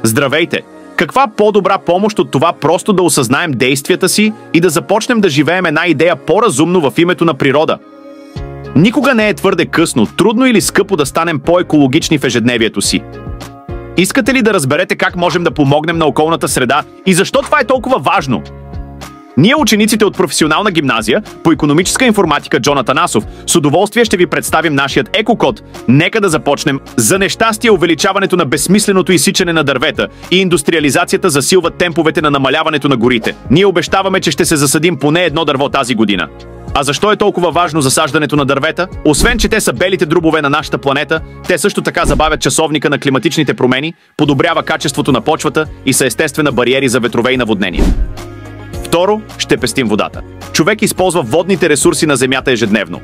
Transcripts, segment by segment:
Здравейте! Каква по-добра помощ от това просто да осъзнаем действията си и да започнем да живеем една идея по-разумно в името на природа? Никога не е твърде късно, трудно или скъпо да станем по-екологични в ежедневието си. Искате ли да разберете как можем да помогнем на околната среда и защо това е толкова важно? Ние, учениците от професионална гимназия по икономическа информатика Джон Атанасов, с удоволствие ще ви представим нашият екокод. Нека да започнем. За нещастие, увеличаването на безсмисленото изсичане на дървета и индустриализацията засилват темповете на намаляването на горите. Ние обещаваме, че ще се засадим поне едно дърво тази година. А защо е толкова важно засаждането на дървета? Освен, че те са белите дробове на нашата планета, те също така забавят часовника на климатичните промени, подобрява качеството на почвата и са естествена бариери за ветрове и наводнения. Второ, ще пестим водата. Човек използва водните ресурси на Земята ежедневно.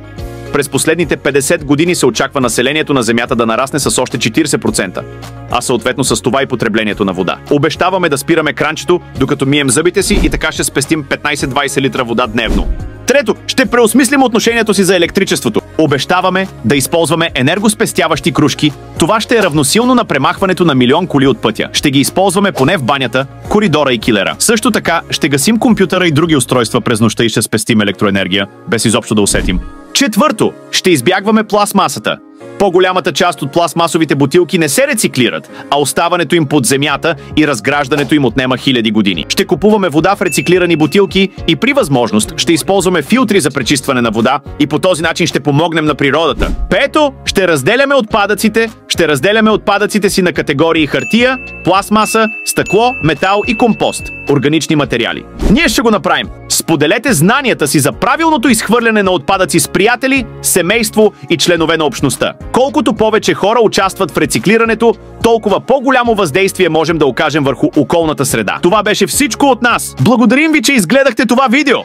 През последните 50 години се очаква населението на Земята да нарасне с още 40%, а съответно с това и потреблението на вода. Обещаваме да спираме кранчето, докато мием зъбите си, и така ще спестим 15-20 литра вода дневно. Трето, ще преосмислим отношението си за електричеството. Обещаваме да използваме енергоспестяващи кружки. Това ще е равносилно на премахването на милион коли от пътя. Ще ги използваме поне в банята, коридора и килера. Също така ще гасим компютъра и други устройства през нощта и ще спестим електроенергия, без изобщо да усетим. Четвърто, ще избягваме пластмасата. По-голямата част от пластмасовите бутилки не се рециклират, а оставането им под земята и разграждането им отнема хиляди години. Ще купуваме вода в рециклирани бутилки и при възможност ще използваме филтри за пречистване на вода и по този начин ще помогнем на природата. Пето, ще разделяме отпадъците си на категории хартия, пластмаса, стъкло, метал и компост, органични материали. Ние ще го направим. Споделете знанията си за правилното изхвърляне на отпадъци с приятели, семейство и членове на общността. Колкото повече хора участват в рециклирането, толкова по-голямо въздействие можем да окажем върху околната среда. Това беше всичко от нас. Благодарим ви, че изгледахте това видео!